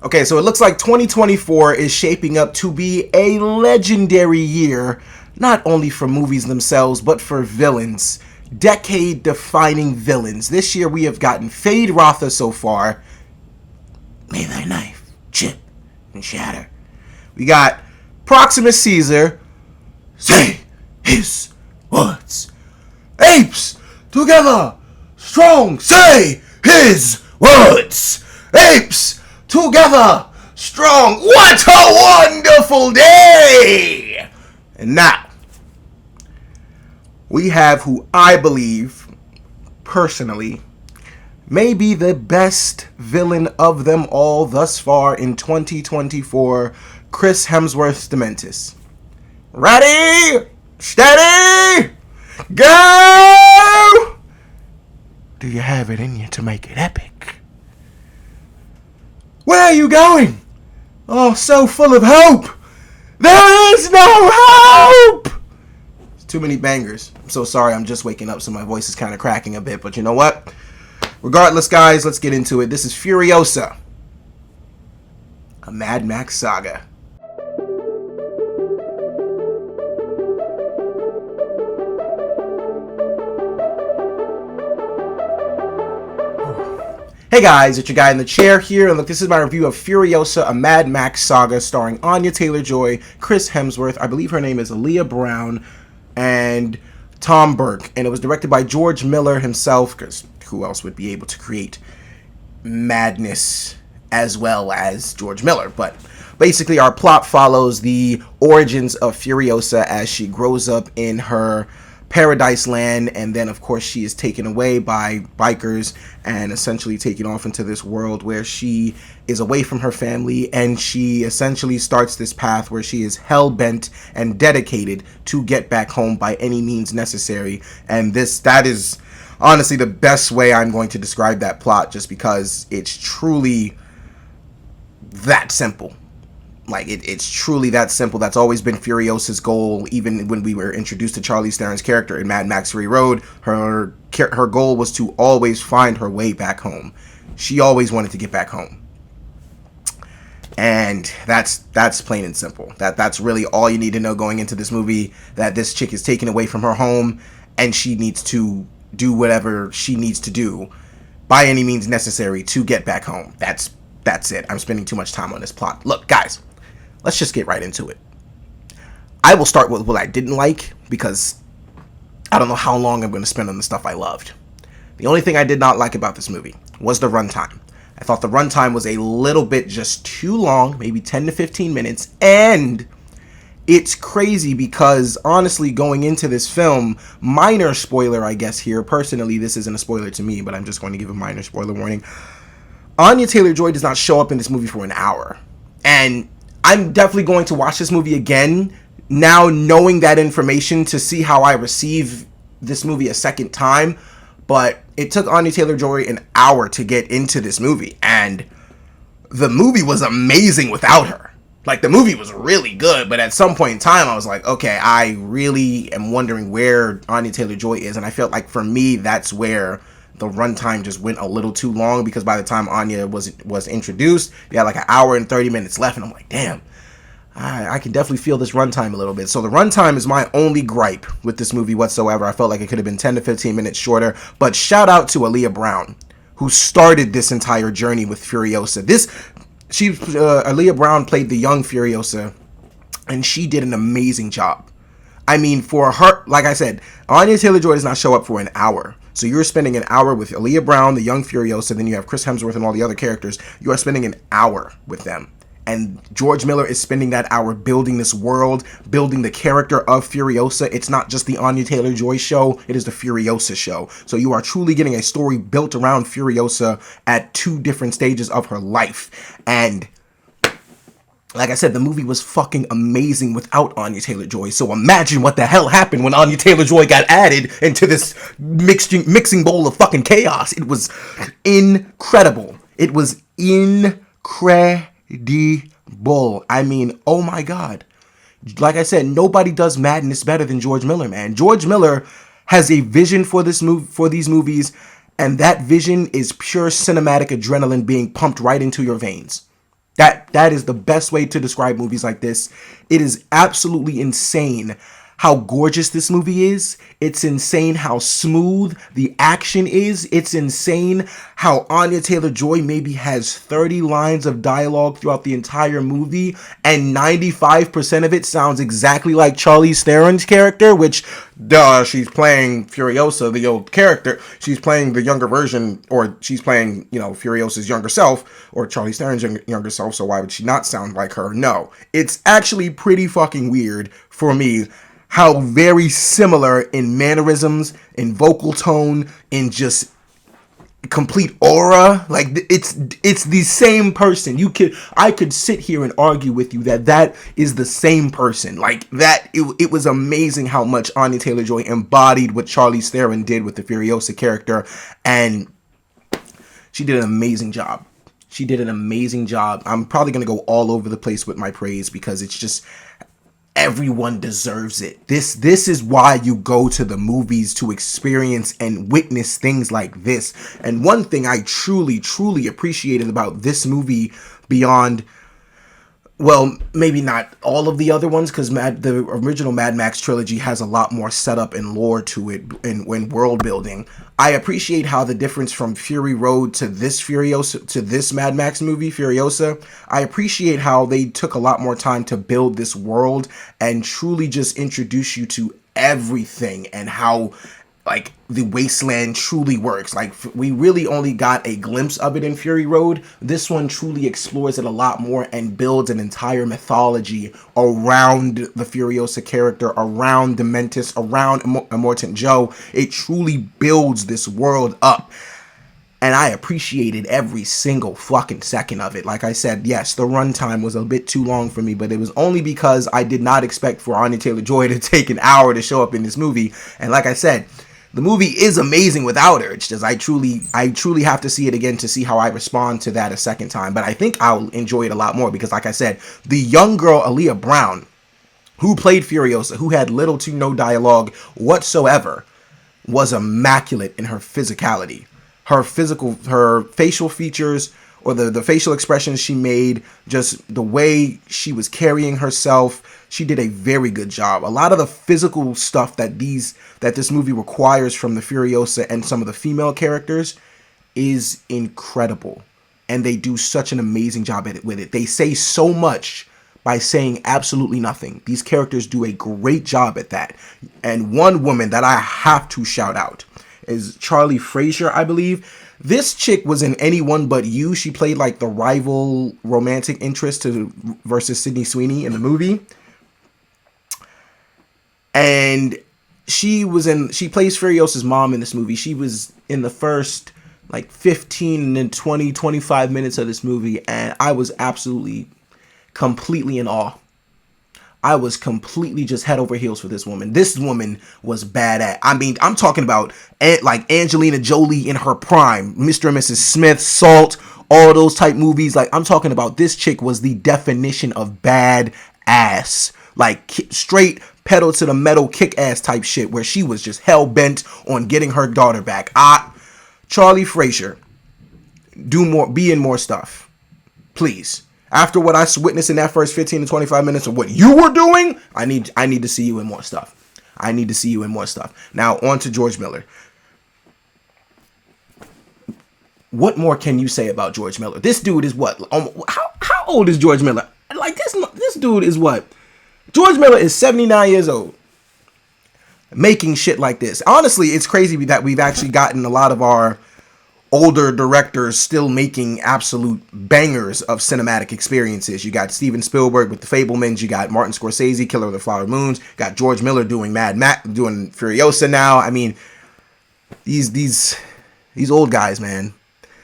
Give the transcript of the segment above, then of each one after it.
Okay, so it looks like 2024 is shaping up to be a legendary year, not only for movies themselves, but for villains. Decade-defining villains. This year we have gotten Fade Rotha so far. May thy knife chip and shatter. We got Proximus Caesar. Say his words. Apes together, strong. Say his words. Apes together, strong. What a wonderful day! And now, we have who I believe, personally, may be the best villain of them all thus far in 2024, Chris Hemsworth's Dementis. Ready? Steady? Go! Do you have it in you to make it epic? Where are you going? Oh, so full of hope. There is no hope! It's too many bangers. I'm so sorry, I'm just waking up, so my voice is kind of cracking a bit, but you know what? Regardless, guys, let's get into it. This is Furiosa, a Mad Max saga. Hey guys, it's your guy in the chair here, and look, this is my review of Furiosa, a Mad Max saga starring Anya Taylor-Joy, Chris Hemsworth, I believe her name is Aaliyah Brown, and Tom Burke, and it was directed by George Miller himself, because who else would be able to create madness as well as George Miller? But basically our plot follows the origins of Furiosa as she grows up in her paradise land, and then of course she is taken away by bikers and essentially taken off into this world where she is away from her family, and she essentially starts this path where she is hell-bent and dedicated to get back home by any means necessary. And that is honestly the best way I'm going to describe that plot, just because it's truly that simple. Like, it's truly that simple. That's always been Furiosa's goal. Even when we were introduced to Charlize Theron's character in Mad Max Fury Road, her goal was to always find her way back home. She always wanted to get back home. And that's plain and simple. That's really all you need to know going into this movie, that this chick is taken away from her home, and she needs to do whatever she needs to do by any means necessary to get back home. That's it. I'm spending too much time on this plot. Look, guys, let's just get right into it. I will start with what I didn't like, because I don't know how long I'm going to spend on the stuff I loved. The only thing I did not like about this movie was the runtime. I thought the runtime was a little bit just too long, maybe 10 to 15 minutes, and it's crazy because, honestly, going into this film, minor spoiler, I guess, here. Personally, this isn't a spoiler to me, but I'm just going to give a minor spoiler warning. Anya Taylor-Joy does not show up in this movie for an hour. And I'm definitely going to watch this movie again, now knowing that information, to see how I receive this movie a second time. But it took Anya Taylor-Joy an hour to get into this movie, and the movie was amazing without her. Like, the movie was really good, but at some point in time, I was like, okay, I really am wondering where Anya Taylor-Joy is, and I felt like, for me, that's where the runtime just went a little too long, because by the time Anya was introduced, we had like an hour and 30 minutes left, and I'm like, damn, I can definitely feel this runtime a little bit. So the runtime is my only gripe with this movie whatsoever. I felt like it could have been 10 to 15 minutes shorter, but shout out to Aaliyah Brown, who started this entire journey with Furiosa. Aaliyah Brown played the young Furiosa, and she did an amazing job. I mean, for her, like I said, Anya Taylor-Joy does not show up for an hour. So you're spending an hour with Aaliyah Brown, the young Furiosa, then you have Chris Hemsworth and all the other characters. You are spending an hour with them. And George Miller is spending that hour building this world, building the character of Furiosa. It's not just the Anya Taylor-Joy show, it is the Furiosa show. So you are truly getting a story built around Furiosa at two different stages of her life. And like I said, the movie was fucking amazing without Anya Taylor-Joy. So imagine what the hell happened when Anya Taylor-Joy got added into this mixing bowl of fucking chaos. It was incredible. It was incredible. I mean, oh my God. Like I said, nobody does madness better than George Miller, man. George Miller has a vision for these movies, and that vision is pure cinematic adrenaline being pumped right into your veins. That is the best way to describe movies like this. It is absolutely insane how gorgeous this movie is. It's insane how smooth the action is. It's insane how Anya Taylor-Joy maybe has 30 lines of dialogue throughout the entire movie, and 95% of it sounds exactly like Charlize Theron's character, which, she's playing Furiosa, the old character. She's playing the younger version, or she's playing, Furiosa's younger self, or Charlize Theron's younger self, so why would she not sound like her? No. It's actually pretty fucking weird for me how very similar in mannerisms, in vocal tone, in just complete aura, like it's the same person. I could sit here and argue with you that is the same person. Like that, it was amazing how much Anya Taylor-Joy embodied what Charlize Theron did with the Furiosa character, and she did an amazing job. She did an amazing job. I'm probably gonna go all over the place with my praise because it's just, everyone deserves it. This is why you go to the movies, to experience and witness things like this. And one thing I truly, truly appreciated about this movie, beyond, well, maybe not all of the other ones, because the original Mad Max trilogy has a lot more setup and lore to it and world building. I appreciate how the difference from Fury Road to this Furiosa, to this Mad Max movie, Furiosa, I appreciate how they took a lot more time to build this world and truly just introduce you to everything and how, like, the wasteland truly works. Like, we really only got a glimpse of it in Fury Road. This one truly explores it a lot more and builds an entire mythology around the Furiosa character, around Dementis, around Immortan Joe. It truly builds this world up. And I appreciated every single fucking second of it. Like I said, yes, the runtime was a bit too long for me, but it was only because I did not expect for Anya Taylor-Joy to take an hour to show up in this movie. And like I said, the movie is amazing without her. It's just I truly have to see it again to see how I respond to that a second time. But I think I'll enjoy it a lot more because, like I said, the young girl Aaliyah Brown, who played Furiosa, who had little to no dialogue whatsoever, was immaculate in her physicality. Her facial features, or the facial expressions she made, just the way she was carrying herself, she did a very good job. A lot of the physical stuff that this movie requires from the Furiosa and some of the female characters is incredible. And they do such an amazing job with it. They say so much by saying absolutely nothing. These characters do a great job at that. And one woman that I have to shout out is Charlie Frazier, I believe. This chick was in Anyone But You. She played like the rival romantic interest versus Sydney Sweeney in the movie. And she plays Furiosa's mom in this movie. She was in the first like 15 and 20, 25 minutes of this movie, and I was absolutely, completely in awe. I was completely just head over heels for this woman. This woman was badass. I mean, I'm talking about like Angelina Jolie in her prime, Mr. and Mrs. Smith, Salt, all those type movies. Like, I'm talking about, this chick was the definition of bad ass. Like, straight pedal to the metal kick ass type shit, where she was just hell bent on getting her daughter back. Charlie Frazier, be in more stuff, please. After what I witnessed in that first 15 to 25 minutes of what you were doing, I need to see you in more stuff. I need to see you in more stuff. Now, on to George Miller. What more can you say about George Miller? This dude is what? How old is George Miller? Like, this dude is what? George Miller is 79 years old, making shit like this. Honestly, it's crazy that we've actually gotten a lot of our older directors still making absolute bangers of cinematic experiences. You got Steven Spielberg with The Fabelmans. You got Martin Scorsese, Killer of the Flower Moons. Got George Miller doing Mad Max, doing Furiosa now. I mean, these old guys, man,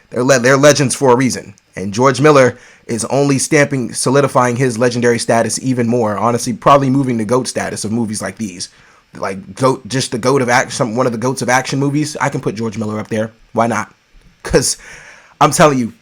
they're legends for a reason. And George Miller is only solidifying his legendary status even more. Honestly, probably moving the GOAT status of movies like these. Like, just the GOAT of action, one of the GOATs of action movies. I can put George Miller up there. Why not? Because I'm telling you,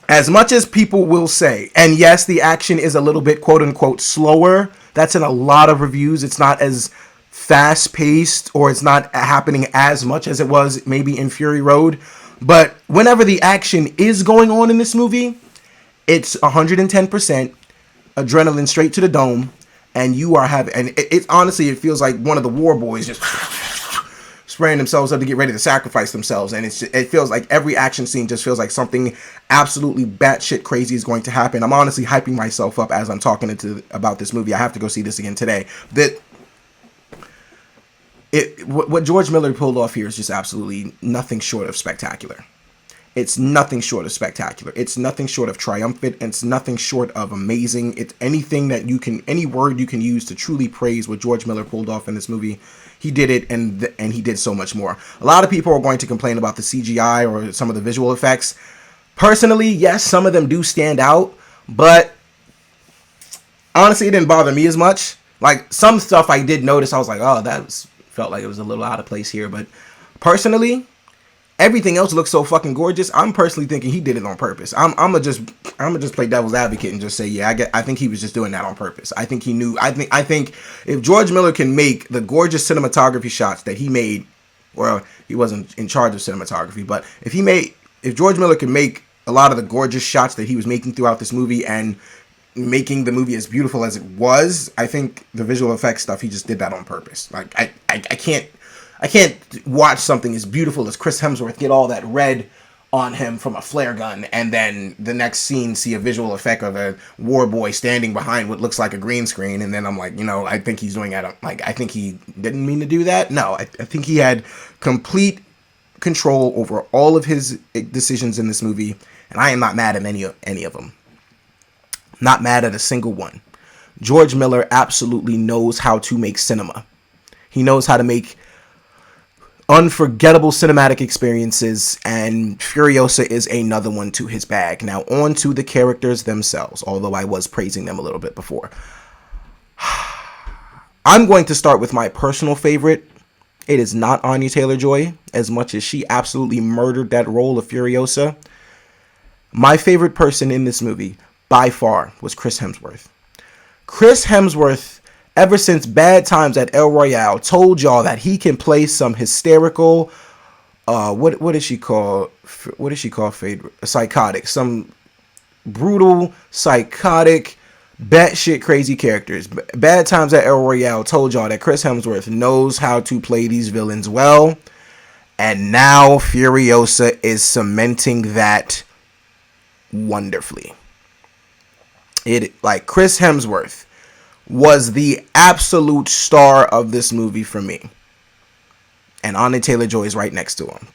as much as people will say, and yes, the action is a little bit quote unquote slower. That's in a lot of reviews. It's not as fast paced, or it's not happening as much as it was maybe in Fury Road. But whenever the action is going on in this movie, It's 110% adrenaline straight to the dome, and you are having, and it honestly, it feels like one of the war boys just spraying themselves up to get ready to sacrifice themselves, and it feels like every action scene just feels like something absolutely batshit crazy is going to happen. I'm honestly hyping myself up as I'm talking about this movie. I have to go see this again today. What George Miller pulled off here is just absolutely nothing short of spectacular. It's nothing short of spectacular. It's nothing short of triumphant. It's nothing short of amazing. It's anything that you can, any word you can use to truly praise what George Miller pulled off in this movie. He did it, and he did so much more. A lot of people are going to complain about the CGI or some of the visual effects. Personally, yes, some of them do stand out, but honestly, it didn't bother me as much. Like, some stuff I did notice, I was like, oh, felt like it was a little out of place here. But personally, everything else looks so fucking gorgeous. I'm personally thinking he did it on purpose. I'm gonna just play devil's advocate and just say, yeah, I think he was just doing that on purpose. I think he knew. I think if George Miller can make the gorgeous cinematography shots that he made, well, he wasn't in charge of cinematography, but if George Miller can make a lot of the gorgeous shots that he was making throughout this movie and making the movie as beautiful as it was, I think the visual effects stuff, he just did that on purpose. Like, I can't watch something as beautiful as Chris Hemsworth get all that red on him from a flare gun, and then the next scene see a visual effect of a war boy standing behind what looks like a green screen, and then I'm like, I think he's doing that. Like, I think he didn't mean to do that. No, I think he had complete control over all of his decisions in this movie, and I am not mad at any of them. Not mad at a single one. George Miller absolutely knows how to make cinema. He knows how to make unforgettable cinematic experiences, and Furiosa is another one to his bag. Now, on to the characters themselves, although I was praising them a little bit before. I'm going to start with my personal favorite. It is not Anya Taylor-Joy, as much as she absolutely murdered that role of Furiosa. My favorite person in this movie, by far, was Chris Hemsworth. Chris Hemsworth, ever since Bad Times at El Royale, told y'all that he can play some hysterical, what is she called? What is she called? Psychotic. Some brutal, psychotic, batshit crazy characters. Bad Times at El Royale told y'all that Chris Hemsworth knows how to play these villains well. And now Furiosa is cementing that wonderfully. Chris Hemsworth was the absolute star of this movie for me. And Anya Taylor-Joy is right next to him.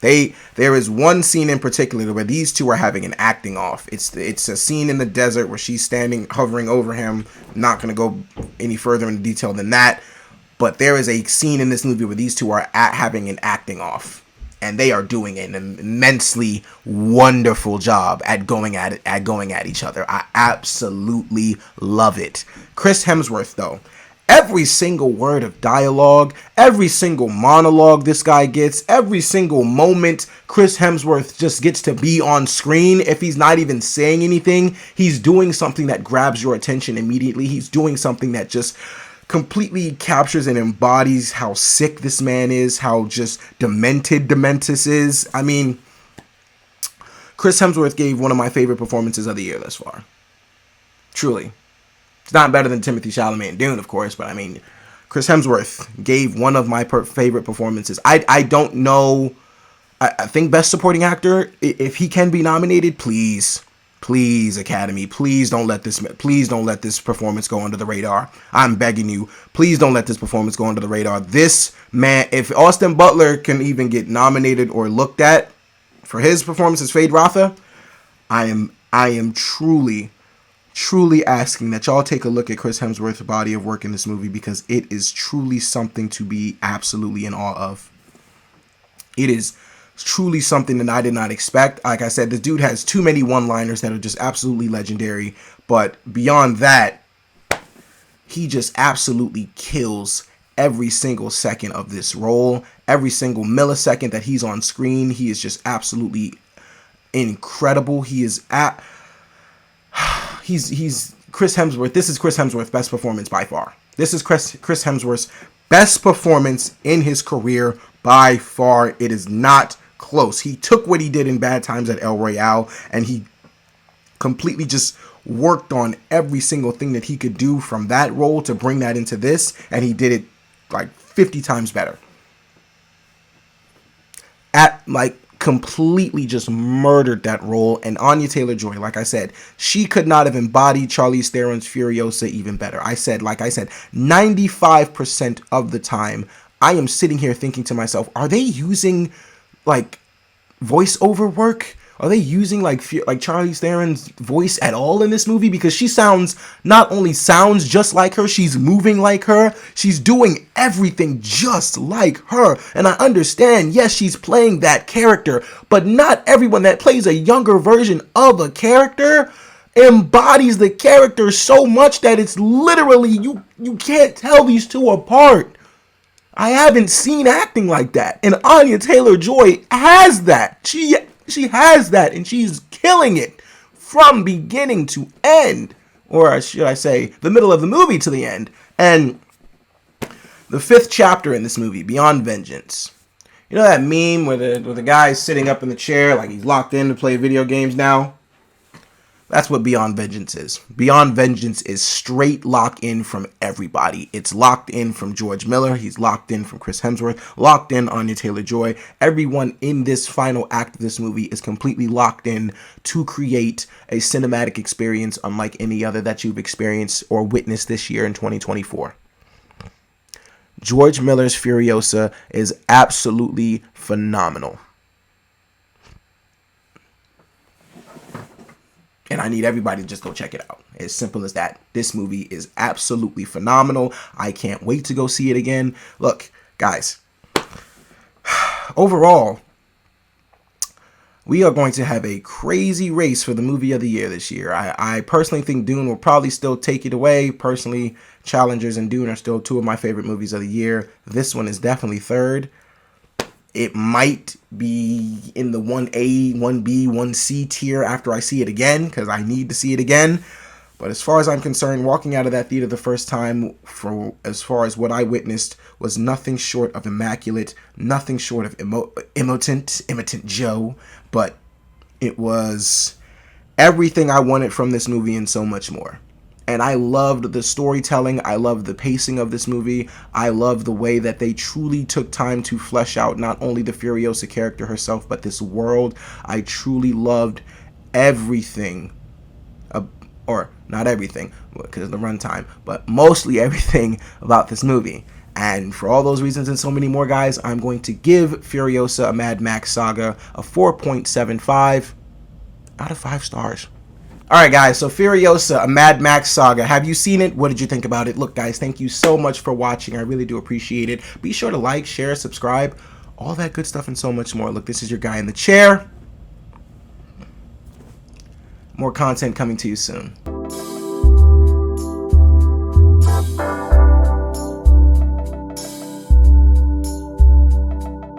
There is one scene in particular where these two are having an acting off. It's a scene in the desert where she's standing, hovering over him. I'm not going to go any further into detail than that. But there is a scene in this movie where these two are having an acting off. And they are doing an immensely wonderful job at going at each other. I absolutely love it. Chris Hemsworth, though, every single word of dialogue, every single monologue this guy gets, every single moment Chris Hemsworth just gets to be on screen, if he's not even saying anything, he's doing something that grabs your attention immediately. He's doing something that just completely captures and embodies how sick this man is, how just demented Dementus is. I mean, Chris Hemsworth gave one of my favorite performances of the year thus far. Truly. It's not better than Timothée Chalamet and Dune, of course, but I mean, Chris Hemsworth gave one of my favorite performances. I don't know. I think Best Supporting Actor, if he can be nominated, please, Academy, please don't let this performance go under the radar. I'm begging you, please don't let this performance go under the radar. This man, if Austin Butler can even get nominated or looked at for his performance as Fade Rotha, I am truly asking that y'all take a look at Chris Hemsworth's body of work in this movie, because it is truly something to be absolutely in awe of. It is truly something that I did not expect. Like I said, this dude has too many one-liners that are just absolutely legendary. But beyond that, he just absolutely kills every single second of this role. Every single millisecond that he's on screen, he is just absolutely incredible. He's Chris Hemsworth. This is Chris Hemsworth's best performance by far. This is Chris Hemsworth's best performance in his career by far. It is not close. He took what he did in Bad Times at El Royale and he completely just worked on every single thing that he could do from that role to bring that into this, and he did it like 50 times better. Completely just murdered that role. And Anya Taylor-Joy, like I said, she could not have embodied Charlize Theron's Furiosa even better. Like I said, 95% of the time, I am sitting here thinking to myself, are they using like voiceover work? Are they using like Charlize Theron's voice at all in this movie? Because she not only sounds just like her, she's moving like her. She's doing everything just like her. And I understand, yes, she's playing that character, but not everyone that plays a younger version of a character embodies the character so much that it's literally, you can't tell these two apart. I haven't seen acting like that. And Anya Taylor-Joy has that. She has that, and she's killing it from beginning to end. Or should I say, the middle of the movie to the end. And the 5th chapter in this movie, Beyond Vengeance. You know that meme where the guy's sitting up in the chair like he's locked in to play video games now? That's what Beyond Vengeance is. Beyond Vengeance is straight locked in from everybody. It's locked in from George Miller. He's locked in from Chris Hemsworth. Locked in Anya Taylor-Joy. Everyone in this final act of this movie is completely locked in to create a cinematic experience unlike any other that you've experienced or witnessed this year in 2024. George Miller's Furiosa is absolutely phenomenal. And I need everybody to just go check it out. As simple as that. This movie is absolutely phenomenal. I can't wait to go see it again. Look, guys. Overall, we are going to have a crazy race for the movie of the year this year. I personally think Dune will probably still take it away. Personally, Challengers and Dune are still 2 of my favorite movies of the year. This one is definitely 3rd. It might be in the 1A, 1B, 1C tier after I see it again, because I need to see it again. But as far as I'm concerned, walking out of that theater the first time, as far as what I witnessed, was nothing short of immaculate, nothing short of impotent Joe, but it was everything I wanted from this movie and so much more. And I loved the storytelling. I loved the pacing of this movie. I loved the way that they truly took time to flesh out not only the Furiosa character herself, but this world. I truly loved everything. Or not everything, because of the runtime, but mostly everything about this movie. And for all those reasons and so many more, guys, I'm going to give Furiosa, a Mad Max Saga, a 4.75 out of 5 stars. Alright guys, so Furiosa, a Mad Max Saga. Have you seen it? What did you think about it? Look guys, thank you so much for watching. I really do appreciate it. Be sure to like, share, subscribe, all that good stuff and so much more. Look, this is your guy in the chair. More content coming to you soon.